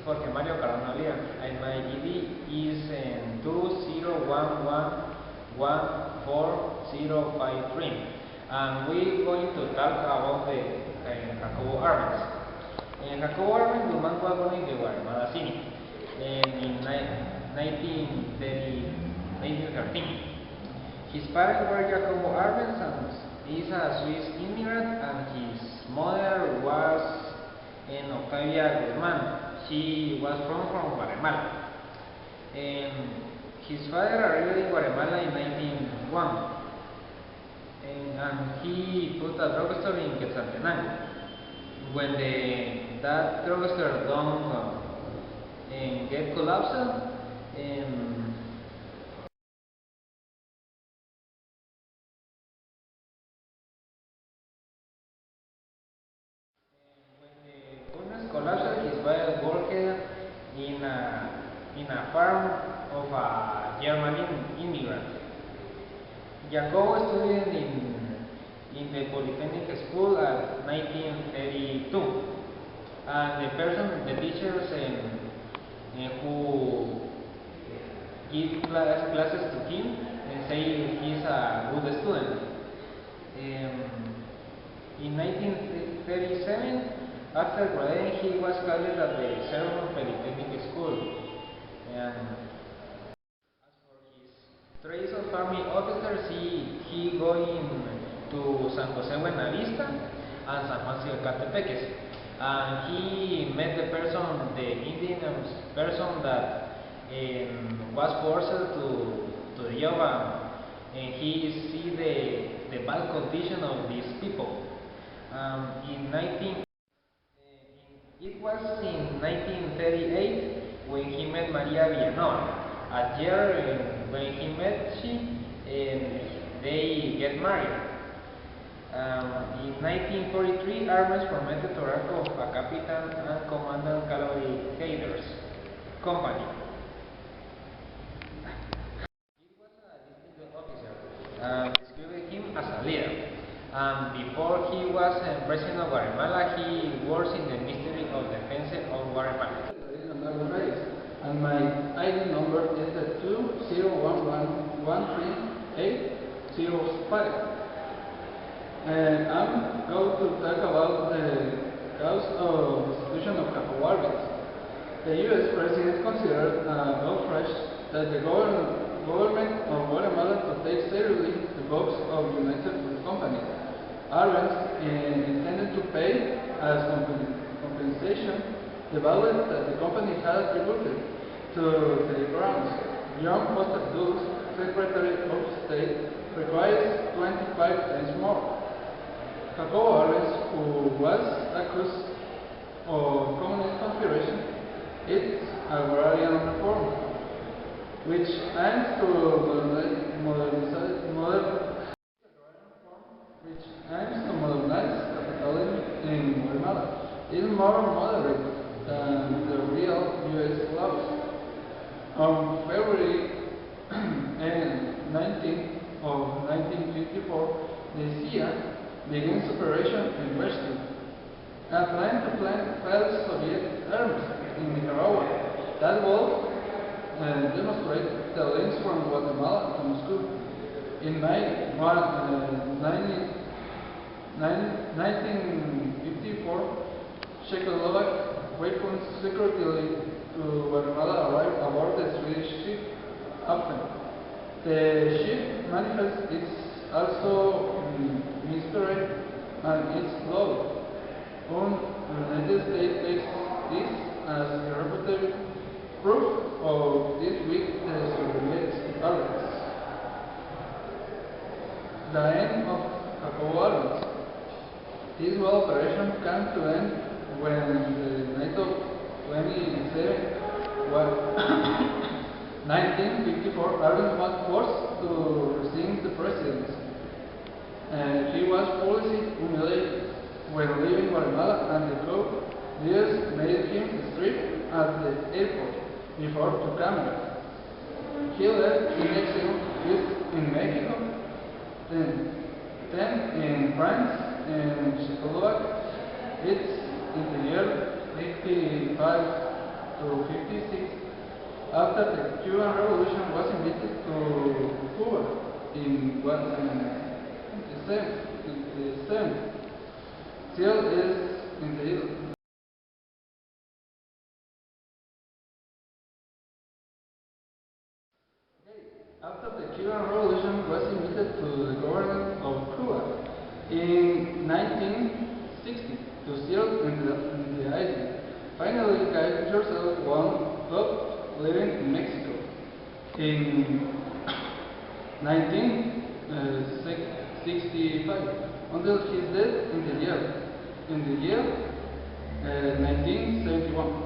Jorge Mario Cardona, and my ID is 2011145053. And we're going to talk about the Jacobo Arbenz. Jacobo Arbenz was born in Guatemala City in 1913. His parents were Jacobo Arbenz, and he's a Swiss immigrant, and his mother was Octavia Guzman. She was from Guatemala. His father arrived in Guatemala in 1901, and he put a drugstore in Quetzaltenango. When that drugstore don't get collapsed, collapsed, his father worked in a farm of a German immigrant. Jacobo studied in the Polytechnic School at 1932, and the teachers who give classes to him say he's a good student. In 1937, after graduating, he was called at the Sermon Polytechnic School. As for his traits of army officers, he going to San Jose Buenavista and San Juan Ciudad-Catepeques. And he met the Indian person that was forced to the job, and he see the bad condition of these people. It was in 1938 when he met Maria Villanueva. A year when he met they get married. In 1943, Arbenz promoted to rank of a captain and commandant cavalry cadres company. He was a distinguished officer, described him as a leader. Before he was president of Guatemala, he works in the Ministry of Defense of Guatemala. And my ID number is 2011138005. And I'm going to talk about the cause of destitution of Jacobo Arbenz. The U.S. President considered outrage that the government of Guatemala to take seriously the votes of United Fruit Company. Arbenz intended to pay as compensation the value that the company had attributed to the grounds. John Foster Dulles, Secretary of State, requires 25 times more. Jacobo Arbenz, who was accused of communist conspiration, is agrarian reform, which aims to modernize capitalism in Guatemala. It is more moderate than the real U.S. laws. On February 19th of 1954, the CIA begins operation in Western, and plan to fell Soviet arms in Nicaragua. That will demonstrate the links from Guatemala to Moscow. In May 1954, Czechoslovak weapons secretly to Guatemala arrived aboard the Swedish ship Affen. The ship manifest is also mystery and its low. The United States takes this as irrefutable proof of this weak Soviet arrogance. The end of Jacobo Arbenz. This war operation came to end when the night of 1954, Arbenz was forced to resign the presidency. He was publicly humiliated when leaving Guatemala, and the group leaders made him strip at the airport before to camera. He left in exile in Mexico, then in France and Czechoslovakia. It's in the year 1955 to 56 after the Cuban Revolution was invited to Cuba in the same. Still is in the After the Cuban Revolution was invited to the government of Cuba in 1960 to serve in the island. Finally, Guy Joseph stopped living in Mexico in 1965 until his death in the year 1971.